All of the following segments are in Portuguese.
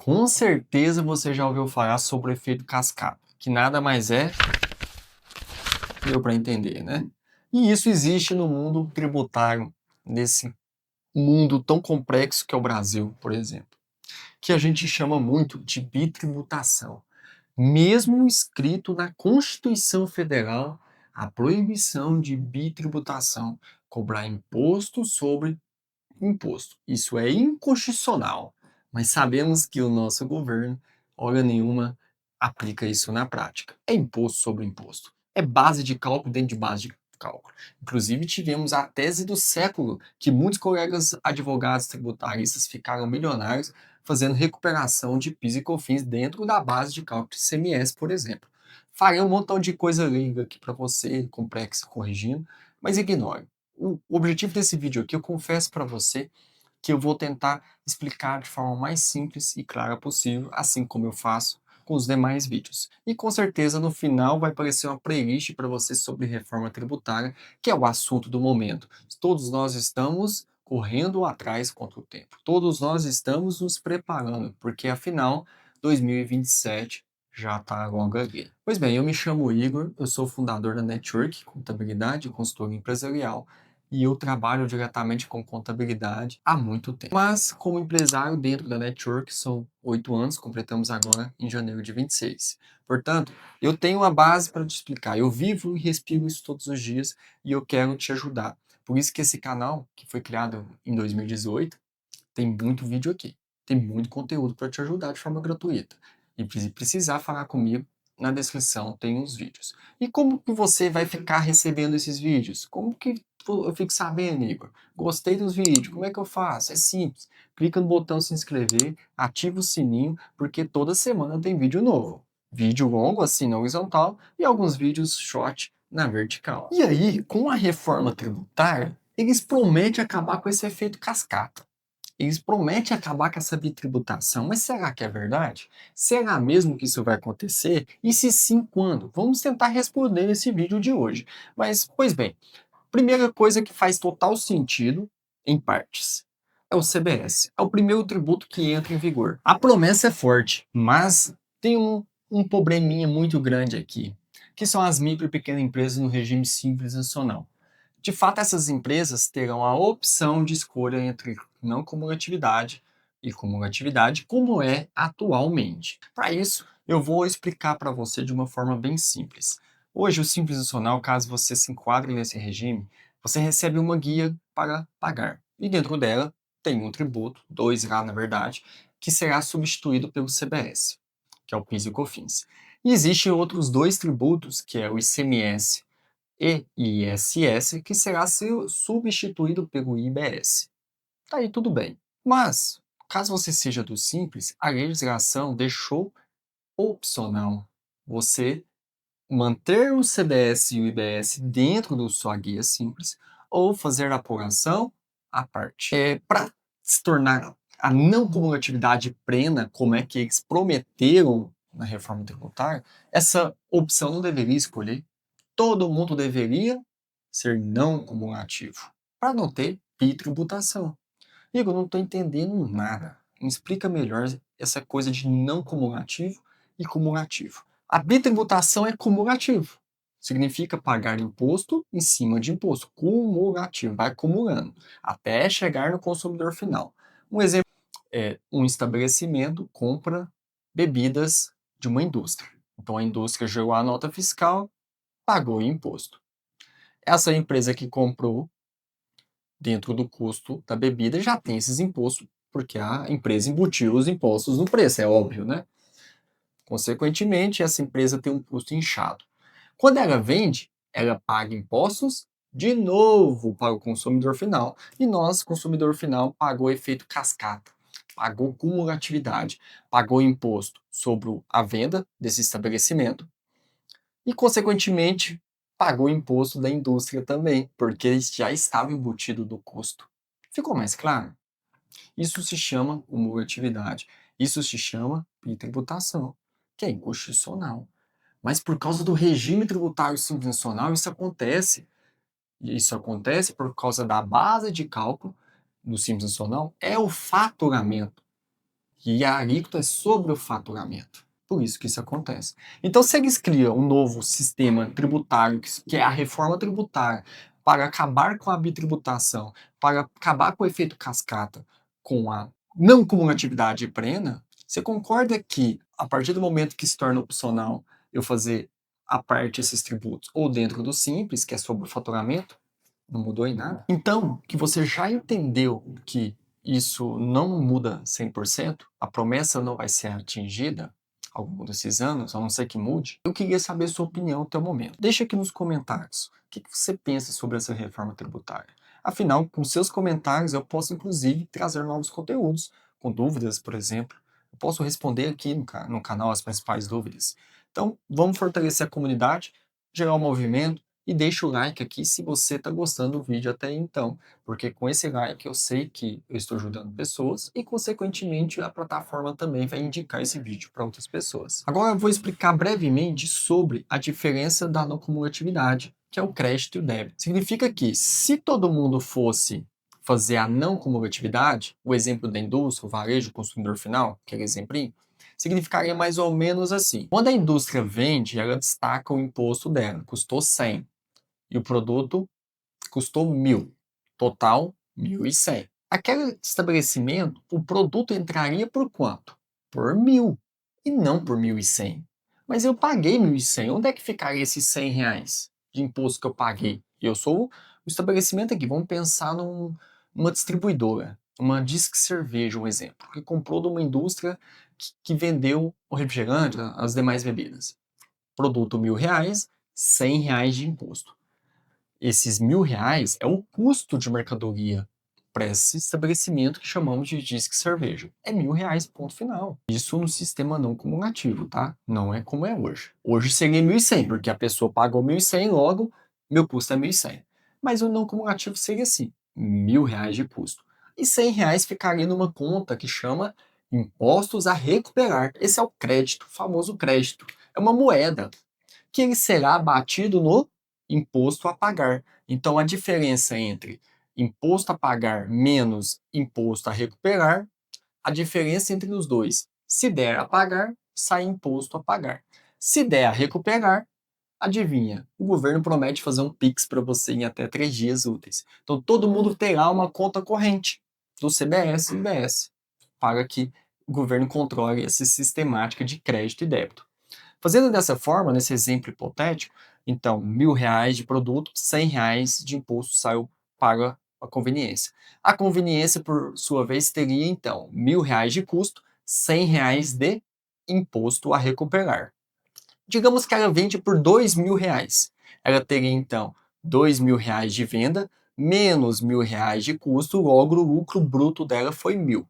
Com certeza você já ouviu falar sobre o efeito cascata, que nada mais é, deu para entender, né? E isso existe no mundo tributário, nesse mundo tão complexo que é o Brasil, por exemplo, que a gente chama muito de bitributação. Mesmo escrito na Constituição Federal, a proibição de bitributação, cobrar imposto sobre imposto. Isso é inconstitucional, mas sabemos que o nosso governo, hora nenhuma, aplica isso na prática. É imposto sobre imposto. É base de cálculo dentro de base de cálculo. Inclusive, tivemos a tese do século, que muitos colegas advogados tributaristas ficaram milionários fazendo recuperação de PIS e COFINS dentro da base de cálculo de ICMS, por exemplo. Farei um montão de coisa linda aqui para você, complexa, corrigindo, mas ignore. O objetivo desse vídeo aqui, eu confesso para você que eu vou tentar explicar de forma mais simples e clara possível, assim como eu faço com os demais vídeos. E com certeza no final vai aparecer uma playlist para você sobre reforma tributária, que é o assunto do momento. Todos nós estamos correndo atrás contra o tempo. Todos nós estamos nos preparando, porque afinal 2027 já está logo ali. Pois bem, eu me chamo Igor, eu sou fundador da Network Contabilidade e Consultoria Empresarial, e eu trabalho diretamente com contabilidade há muito tempo. Mas, como empresário dentro da Network, são 8 anos, completamos agora em janeiro de 26. Portanto, eu tenho uma base para te explicar. Eu vivo e respiro isso todos os dias e eu quero te ajudar. Por isso que esse canal, que foi criado em 2018, tem muito vídeo aqui. Tem muito conteúdo para te ajudar de forma gratuita. E se precisar falar comigo, na descrição tem uns vídeos. E como que você vai ficar recebendo esses vídeos? Como que eu fico sabendo, Igor? Gostei dos vídeos, como é que eu faço? É simples. Clica no botão se inscrever, ativa o sininho, porque toda semana tem vídeo novo. Vídeo longo, assim, na horizontal, e alguns vídeos short na vertical. E aí, com a reforma tributária, eles prometem acabar com esse efeito cascata. Eles prometem acabar com essa bitributação, mas será que é verdade? Será mesmo que isso vai acontecer? E se sim, quando? Vamos tentar responder nesse vídeo de hoje. Mas, pois bem, primeira coisa que faz total sentido, em partes, é o CBS. É o primeiro tributo que entra em vigor. A promessa é forte, mas tem um probleminha muito grande aqui, que são as micro e pequenas empresas no regime simples nacional. De fato, essas empresas terão a opção de escolha entre não cumulatividade e cumulatividade, como é atualmente. Para isso, eu vou explicar para você de uma forma bem simples. Hoje, o Simples Nacional, caso você se enquadre nesse regime, você recebe uma guia para pagar. E dentro dela tem um tributo, dois lá na verdade, que será substituído pelo CBS, que é o PIS e o COFINS. E existem outros dois tributos, que é o ICMS e ISS, que será substituído pelo IBS. Tá aí tudo bem. Mas, caso você seja do Simples, a legislação deixou opcional você manter o CBS e o IBS dentro da sua guia Simples ou fazer a apuração à parte. Para se tornar a não cumulatividade plena, como é que eles prometeram na reforma tributária, essa opção não deveria escolher. Todo mundo deveria ser não cumulativo, para não ter bitributação. Igor, eu não estou entendendo nada. Me explica melhor essa coisa de não cumulativo e cumulativo. A bitributação é cumulativo. Significa pagar imposto em cima de imposto. Cumulativo, vai acumulando, até chegar no consumidor final. Um exemplo é um estabelecimento compra bebidas de uma indústria. Então a indústria gerou a nota fiscal, pagou o imposto. Essa empresa que comprou, dentro do custo da bebida, já tem esses impostos, porque a empresa embutiu os impostos no preço, é óbvio, né? Consequentemente, essa empresa tem um custo inchado. Quando ela vende, ela paga impostos de novo para o consumidor final. E nós, consumidor final, pagou o efeito cascata, pagou cumulatividade, pagou imposto sobre a venda desse estabelecimento e, consequentemente, pagou o imposto da indústria também, porque ele já estava embutido do custo. Ficou mais claro? Isso se chama cumulatividade. Isso se chama tributação, que é inconstitucional. Mas por causa do regime tributário simples nacional, isso acontece. E isso acontece por causa da base de cálculo do Simples Nacional, é o faturamento. E a alíquota é sobre o faturamento. Por isso que isso acontece. Então, se eles criam um novo sistema tributário, que é a reforma tributária, para acabar com a bitributação, para acabar com o efeito cascata, com a não cumulatividade plena, você concorda que, a partir do momento que se torna opcional eu fazer a parte desses tributos, ou dentro do Simples, que é sobre o faturamento, não mudou em nada? Então, que você já entendeu que isso não muda 100%, a promessa não vai ser atingida ao longo desses anos, a não ser que mude, eu queria saber a sua opinião até o momento. Deixa aqui nos comentários o que você pensa sobre essa reforma tributária. Afinal, com seus comentários eu posso inclusive trazer novos conteúdos, com dúvidas, por exemplo. Eu posso responder aqui no canal as principais dúvidas. Então, vamos fortalecer a comunidade, gerar um movimento, e deixa o like aqui se você está gostando do vídeo até então, porque com esse like eu sei que eu estou ajudando pessoas e, consequentemente, a plataforma também vai indicar esse vídeo para outras pessoas. Agora eu vou explicar brevemente sobre a diferença da não cumulatividade, que é o crédito e o débito. Significa que, se todo mundo fosse fazer a não cumulatividade, o exemplo da indústria, o varejo, o consumidor final, aquele exemplinho, significaria mais ou menos assim. Quando a indústria vende, ela destaca o imposto dela, custou 100. E o produto custou 1.000. Total, 1.100. Aquele estabelecimento, o produto entraria por quanto? Por 1.000. E não por 1.100. Mas eu paguei 1.100. Onde é que ficaria esses R$ 100 de imposto que eu paguei? Eu sou o estabelecimento aqui. Vamos pensar numa distribuidora. Uma Disque Cerveja, um exemplo. Que comprou de uma indústria que vendeu o refrigerante, as demais bebidas. Produto R$ 1.000, R$ 100 de imposto. Esses R$ 1.000 é o custo de mercadoria para esse estabelecimento que chamamos de Disque Cerveja. É R$ 1.000, ponto final. Isso no sistema não cumulativo, tá? Não é como é hoje. Hoje seria 1.100, porque a pessoa pagou 1.100, logo meu custo é 1.100. Mas o não cumulativo seria assim, R$ 1.000 de custo. E R$ 100 ficaria numa conta que chama impostos a recuperar. Esse é o crédito, o famoso crédito. É uma moeda que ele será abatido no imposto a pagar. Então, a diferença entre imposto a pagar menos imposto a recuperar, a diferença entre os dois. Se der a pagar, sai imposto a pagar. Se der a recuperar, adivinha, o governo promete fazer um Pix para você em até 3 dias úteis. Então, todo mundo terá uma conta corrente do CBS e UBS, para que o governo controle essa sistemática de crédito e débito. Fazendo dessa forma, nesse exemplo hipotético, então, R$ 1.000 de produto, R$ 100 de imposto saiu para a conveniência. A conveniência, por sua vez, teria, então, R$ 1.000 de custo, R$ 100 de imposto a recuperar. Digamos que ela vende por R$ 2.000. Ela teria, então, R$ 2.000 de venda, menos R$ 1.000 de custo, logo o lucro bruto dela foi 1.000.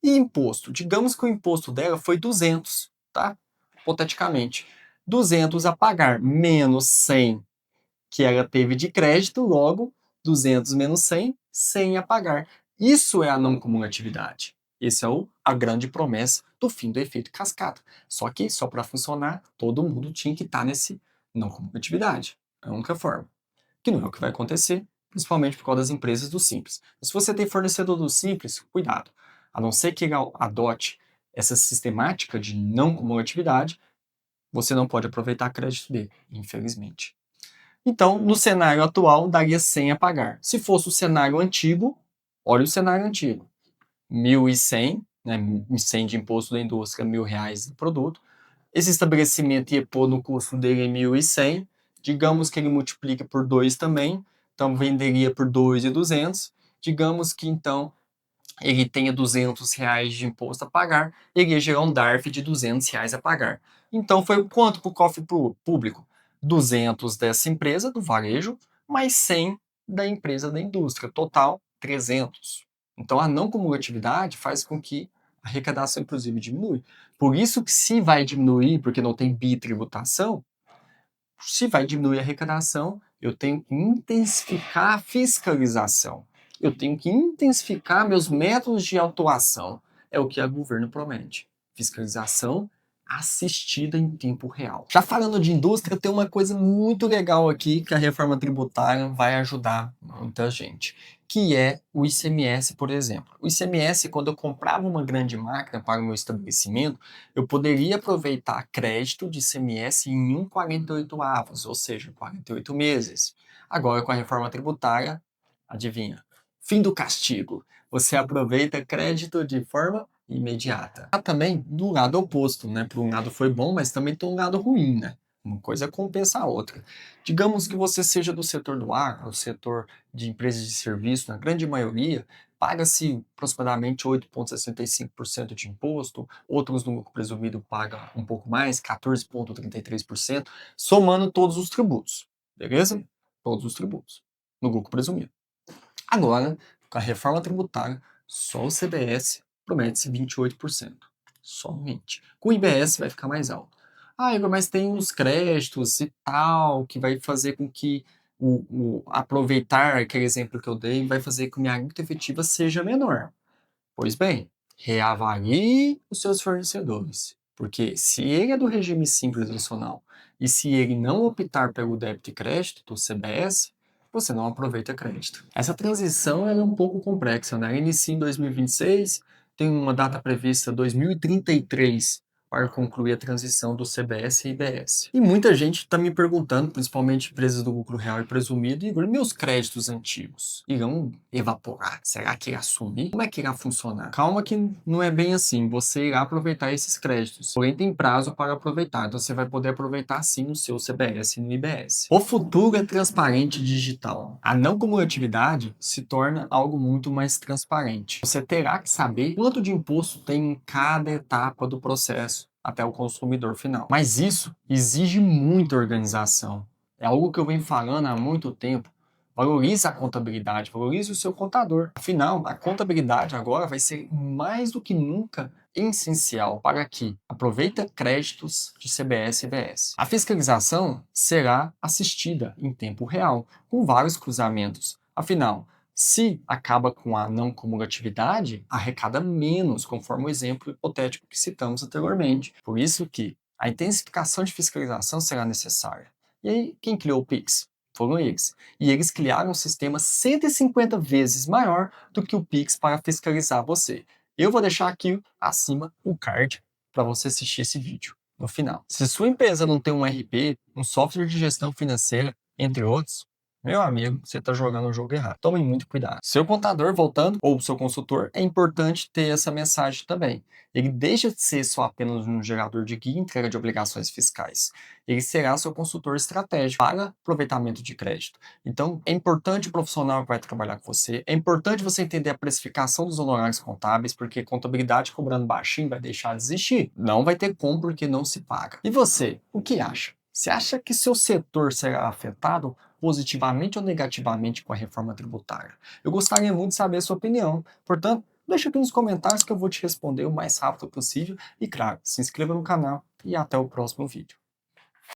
E imposto? Digamos que o imposto dela foi 200, tá? Hipoteticamente. 200 a pagar, menos 100 que ela teve de crédito, logo 200 menos 100, 100 a pagar. Isso é a não cumulatividade. Esse é a grande promessa do fim do efeito cascata. Só que, só para funcionar, todo mundo tinha que estar nesse não cumulatividade. É a única forma. Que não é o que vai acontecer, principalmente por causa das empresas do Simples. Se você tem fornecedor do Simples, cuidado. A não ser que ele adote essa sistemática de não cumulatividade, você não pode aproveitar crédito dele, infelizmente. Então, no cenário atual, daria 100 a pagar. Se fosse o cenário antigo, olha o cenário antigo. 1.100, né, 100 de imposto da indústria, R$ 1.000 do produto. Esse estabelecimento ia pôr no custo dele 1.100. Digamos que ele multiplica por 2 também, então venderia por 2.200. Digamos que, então, ele tenha R$ 200 de imposto a pagar, ele ia gerar um DARF de R$ 200 a pagar. Então foi quanto para o cofre público? 200 dessa empresa, do varejo, mais 100 da empresa da indústria. Total, 300. Então a não cumulatividade faz com que a arrecadação, inclusive, diminui. Por isso que se vai diminuir, porque não tem bitributação, se vai diminuir a arrecadação, eu tenho que intensificar a fiscalização. Eu tenho que intensificar meus métodos de atuação. É o que o governo promete. Fiscalização, assistida em tempo real. Já falando de indústria, tem uma coisa muito legal aqui que a reforma tributária vai ajudar muita gente, que é o ICMS, por exemplo. O ICMS, quando eu comprava uma grande máquina para o meu estabelecimento, eu poderia aproveitar crédito de ICMS em 1,48 avos, ou seja, 48 meses. Agora, com a reforma tributária, adivinha? Fim do castigo. Você aproveita crédito de forma imediata. Há também do lado oposto, né? Por um lado foi bom, mas também tem um lado ruim, né? Uma coisa compensa a outra. Digamos que você seja do setor do agro, o setor de empresas de serviço, na grande maioria, paga-se aproximadamente 8,65% de imposto, outros no lucro presumido pagam um pouco mais, 14,33%, somando todos os tributos, beleza? Todos os tributos, no lucro presumido. Agora, com a reforma tributária, só o CBS promete-se 28%. Somente. Com o IBS vai ficar mais alto. Ah, Igor, mas tem uns créditos e tal, que vai fazer com que aproveitar aquele exemplo que eu dei, vai fazer com que minha alíquota efetiva seja menor. Pois bem, reavalie os seus fornecedores, porque se ele é do regime simples nacional e se ele não optar pelo débito e crédito do CBS, você não aproveita crédito. Essa transição é um pouco complexa, né? Ela inicia em 2026, tem uma data prevista 2033 para concluir a transição do CBS e IBS. E muita gente está me perguntando, principalmente empresas do lucro real e presumido, Igor, meus créditos antigos irão evaporar? Será que irá sumir? Como é que irá funcionar? Calma que não é bem assim, você irá aproveitar esses créditos, porém tem prazo para aproveitar, então você vai poder aproveitar sim no seu CBS e no IBS. O futuro é transparente e digital. A não cumulatividade se torna algo muito mais transparente. Você terá que saber quanto de imposto tem em cada etapa do processo até o consumidor final. Mas isso exige muita organização. É algo que eu venho falando há muito tempo. Valorize a contabilidade, valorize o seu contador. Afinal, a contabilidade agora vai ser mais do que nunca essencial para que aproveita créditos de CBS e IBS. A fiscalização será assistida em tempo real, com vários cruzamentos. Afinal, se acaba com a não cumulatividade, arrecada menos, conforme o exemplo hipotético que citamos anteriormente. Por isso que a intensificação de fiscalização será necessária. E aí, quem criou o Pix? Foram eles. E eles criaram um sistema 150 vezes maior do que o Pix para fiscalizar você. Eu vou deixar aqui acima o card para você assistir esse vídeo no final. Se sua empresa não tem um RP, um software de gestão financeira, entre outros, meu amigo, você está jogando o jogo errado. Tome muito cuidado. Seu contador, voltando, ou seu consultor, é importante ter essa mensagem também. Ele deixa de ser só apenas um gerador de guia e entrega de obrigações fiscais. Ele será seu consultor estratégico para aproveitamento de crédito. Então, é importante o profissional que vai trabalhar com você, é importante você entender a precificação dos honorários contábeis, porque contabilidade cobrando baixinho vai deixar de existir. Não vai ter como porque não se paga. E você, o que acha? Você acha que seu setor será afetado positivamente ou negativamente com a reforma tributária? Eu gostaria muito de saber a sua opinião. Portanto, deixa aqui nos comentários que eu vou te responder o mais rápido possível. E claro, se inscreva no canal e até o próximo vídeo.